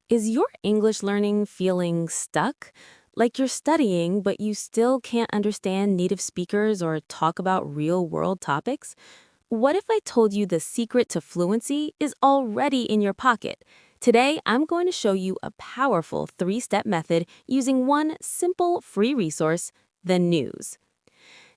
Is your English learning feeling stuck? Like you're studying, but you still can't understand native speakers or talk about real world topics? What if I told you the secret to fluency is already in your pocket? Today, I'm going to show you a powerful three-step method using one simple free resource, the news.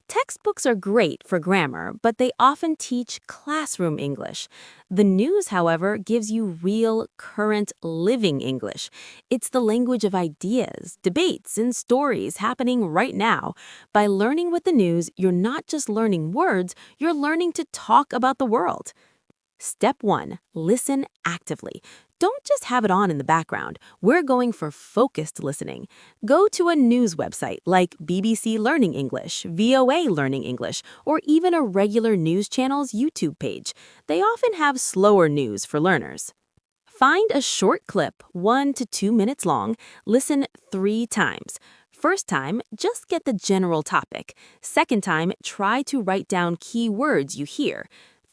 Textbooks are great for grammar, but they often teach classroom English. The news, however, gives you real, current, living English. It's the language of ideas, debates, and stories happening right now. By learning with the news, you're not just learning words, you're learning to talk about the world. Step 1. Listen actively. Don't just have it on in the background. We're going for focused listening. Go to a news website like BBC Learning English, VOA Learning English, or even a regular news channel's YouTube page. They often have slower news for learners. Find a short clip, 1 to 2 minutes long. Listen 3 times. First time, just get the general topic. Second time, try to write down key words you hear.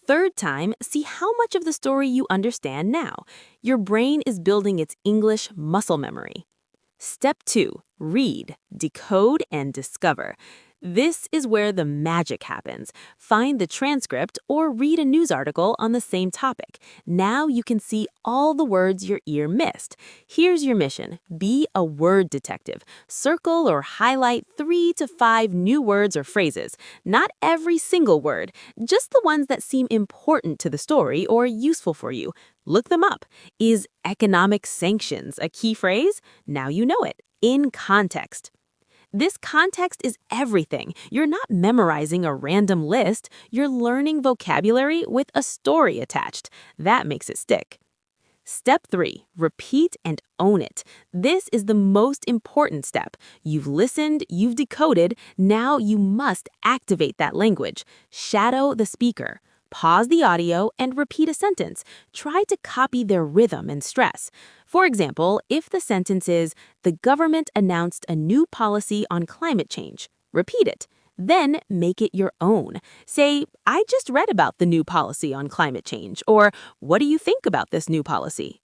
Third time, see how much of the story you understand now. Your brain is building its English muscle memory. Step 2. Read, decode, and discover. This is where the magic happens. Find the transcript or read a news article on the same topic. Now you can see all the words your ear missed. Here's your mission. Be a word detective. Circle or highlight 3 to 5 new words or phrases. Not every single word, just the ones that seem important to the story or useful for you. Look them up. Is economic sanctions a key phrase? Now you know it. In context. This context is everything. You're not memorizing a random list. You're learning vocabulary with a story attached. That makes it stick. Step 3. Repeat and own it. This is the most important step. You've listened, you've decoded, now you must activate that language. Shadow the speaker. Pause the audio and repeat a sentence. Try to copy their rhythm and stress. For example, if the sentence is, "The government announced a new policy on climate change," repeat it. Then make it your own. Say, "I just read about the new policy on climate change," or "What do you think about this new policy?"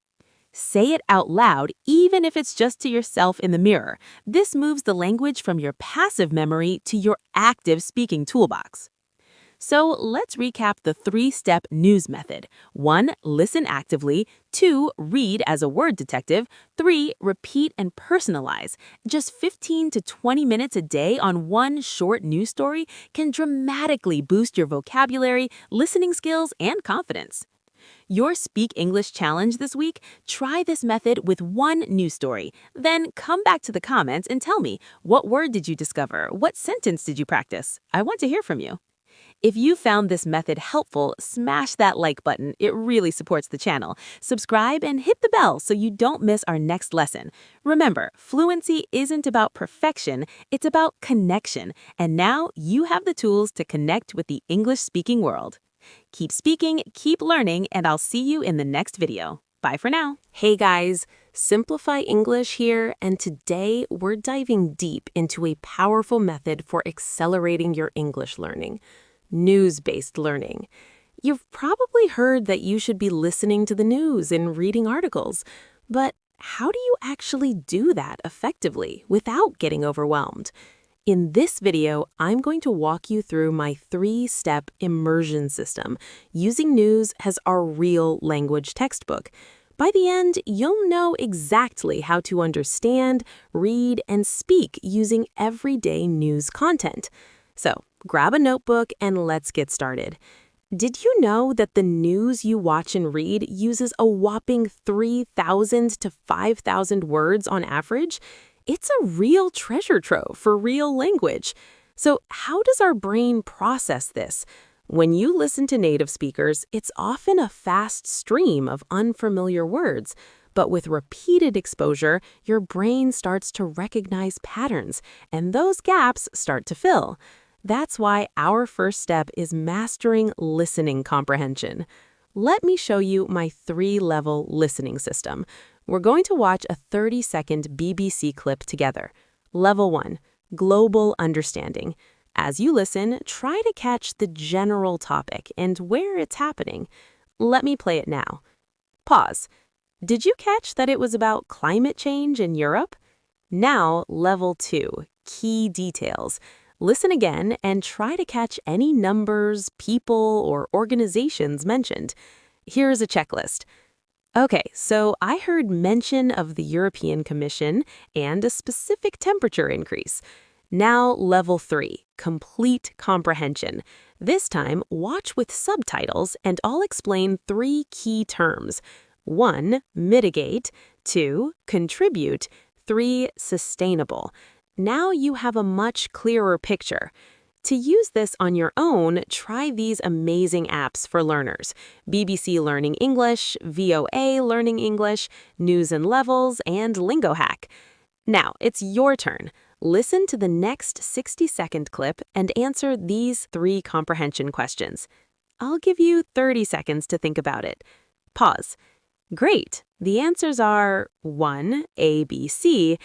Say it out loud, even if it's just to yourself in the mirror. This moves the language from your passive memory to your active speaking toolbox. So let's recap the 3-step news method. 1. Listen actively. 2. Read as a word detective. 3. Repeat and personalize. Just 15 to 20 minutes a day on one short news story can dramatically boost your vocabulary, listening skills, and confidence. Your Speak English challenge this week? Try this method with one news story. Then come back to the comments and tell me, what word did you discover? What sentence did you practice? I want to hear from you. If you found this method helpful, smash that like button. It really supports the channel. Subscribe and hit the bell so you don't miss our next lesson. Remember, fluency isn't about perfection, it's about connection. And now you have the tools to connect with the English-speaking world. Keep speaking, keep learning, and I'll see you in the next video. Bye for now. Hey guys, Simplify English here, and today we're diving deep into a powerful method for accelerating your English learning. News-based learning. You've probably heard that you should be listening to the news and reading articles, but how do you actually do that effectively without getting overwhelmed? In this video, I'm going to walk you through my 3-step immersion system, using news as our real language textbook. By the end, you'll know exactly how to understand, read, and speak using everyday news content. So, grab a notebook and let's get started. Did you know that the news you watch and read uses a whopping 3,000 to 5,000 words on average? It's a real treasure trove for real language. So, how does our brain process this? When you listen to native speakers, it's often a fast stream of unfamiliar words. But with repeated exposure, your brain starts to recognize patterns, and those gaps start to fill. That's why our first step is mastering listening comprehension. Let me show you my 3-level listening system. We're going to watch a 30-second BBC clip together. Level 1, global understanding. As you listen, try to catch the general topic and where it's happening. Let me play it now. Pause. Did you catch that it was about climate change in Europe? Now, level 2, key details. Listen again and try to catch any numbers, people, or organizations mentioned. Here's a checklist. Okay, so I heard mention of the European Commission and a specific temperature increase. Now, level 3, complete comprehension. This time, watch with subtitles and I'll explain 3 key terms. 1, mitigate. 2, contribute. 3, sustainable. Now you have a much clearer picture. To use this on your own, try these amazing apps for learners: BBC Learning English, VOA Learning English, News and Levels, and LingoHack. Now, it's your turn. Listen to the next 60-second clip and answer these 3 comprehension questions. I'll give you 30 seconds to think about it. Pause. Great. The answers are 1, A, B, C,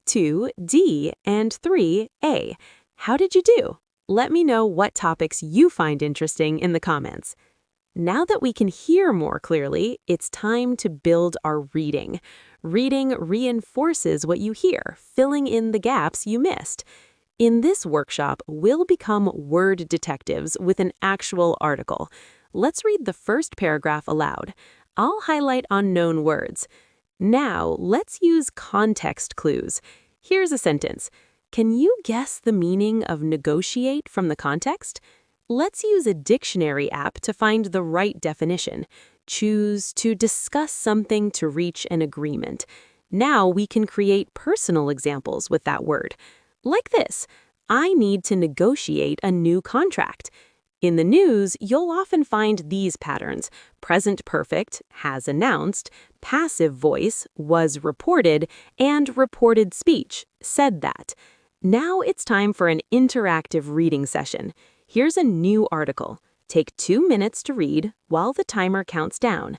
2, D, and 3, A. How did you do? Let me know what topics you find interesting in the comments. Now that we can hear more clearly, it's time to build our reading. Reading reinforces what you hear, filling in the gaps you missed. In this workshop, we'll become word detectives with an actual article. Let's read the first paragraph aloud. I'll highlight unknown words. Now, let's use context clues. Here's a sentence. Can you guess the meaning of negotiate from the context? Let's use a dictionary app to find the right definition. Choose to discuss something to reach an agreement. Now we can create personal examples with that word. Like this, I need to negotiate a new contract. In the news, you'll often find these patterns: present perfect, has announced; passive voice, was reported; and reported speech, said that. Now it's time for an interactive reading session. Here's a new article. Take 2 minutes to read while the timer counts down.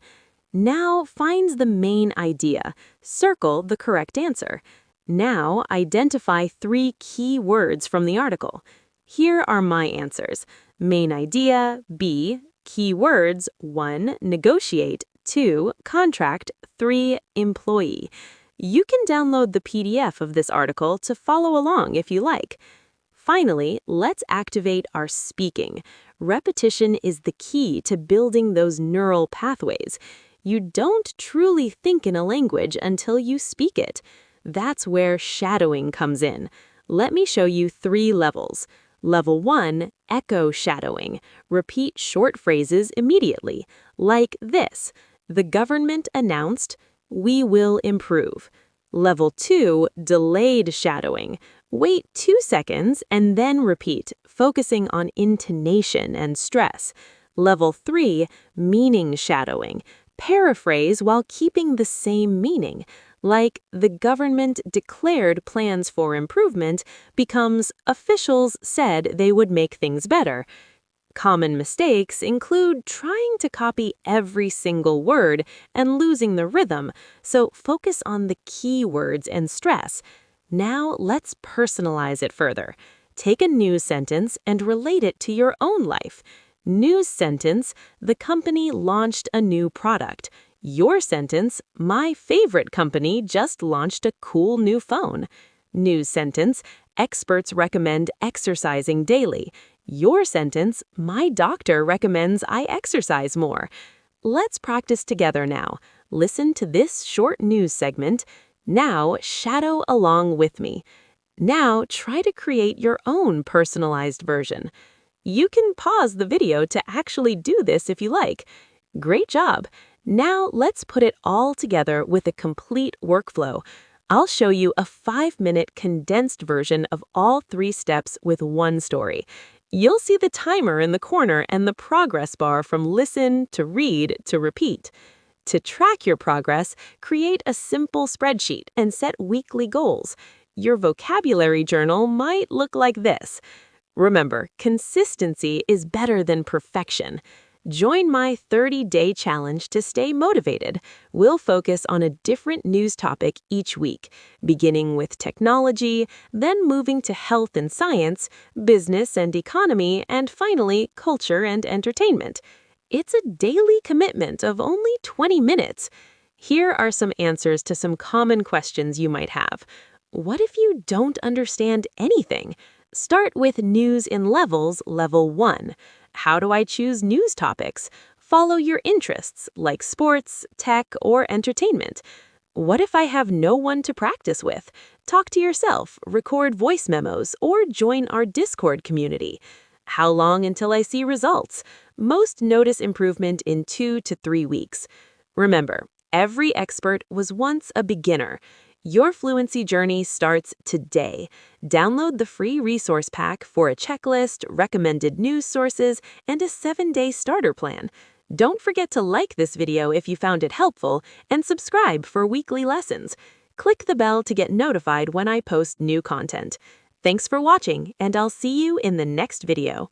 Now find the main idea. Circle the correct answer. Now identify 3 key words from the article. Here are my answers. Main idea, B. Key words, 1, negotiate; 2, contract; 3, employee. You can download the PDF of this article to follow along if you like. Finally, let's activate our speaking. Repetition is the key to building those neural pathways. You don't truly think in a language until you speak it. That's where shadowing comes in. Let me show you 3 levels. Level 1, echo shadowing. Repeat short phrases immediately, like this. The government announced, we will improve. Level 2, delayed shadowing. Wait 2 seconds and then repeat, focusing on intonation and stress. Level 3, meaning shadowing. Paraphrase while keeping the same meaning. Like, the government declared plans for improvement becomes officials said they would make things better. Common mistakes include trying to copy every single word and losing the rhythm, so focus on the key words and stress. Now let's personalize it further. Take a news sentence and relate it to your own life. News sentence, the company launched a new product. Your sentence, my favorite company just launched a cool new phone. News sentence, experts recommend exercising daily. Your sentence, my doctor recommends I exercise more. Let's practice together now. Listen to this short news segment. Now shadow along with me. Now try to create your own personalized version. You can pause the video to actually do this if you like. Great job! Now let's put it all together with a complete workflow. I'll show you a 5-minute condensed version of all 3 steps with one story. You'll see the timer in the corner and the progress bar from listen to read to repeat. To track your progress, create a simple spreadsheet and set weekly goals. Your vocabulary journal might look like this. Remember, consistency is better than perfection. Join my 30-day challenge to stay motivated. We'll focus on a different news topic each week, beginning with technology, then moving to health and science, business and economy, and finally, culture and entertainment. It's a daily commitment of only 20 minutes. Here are some answers to some common questions you might have. What if you don't understand anything? Start with News in Levels, Level 1. How do I choose news topics? Follow your interests, like sports, tech, or entertainment. What if I have no one to practice with? Talk to yourself, record voice memos, or join our Discord community. How long until I see results? Most notice improvement in 2 to 3 weeks. Remember, every expert was once a beginner. Your fluency journey starts today. Download the free resource pack for a checklist, recommended news sources, and a 7-day starter plan. Don't forget to like this video if you found it helpful and subscribe for weekly lessons. Click the bell to get notified when I post new content. Thanks for watching, and I'll see you in the next video.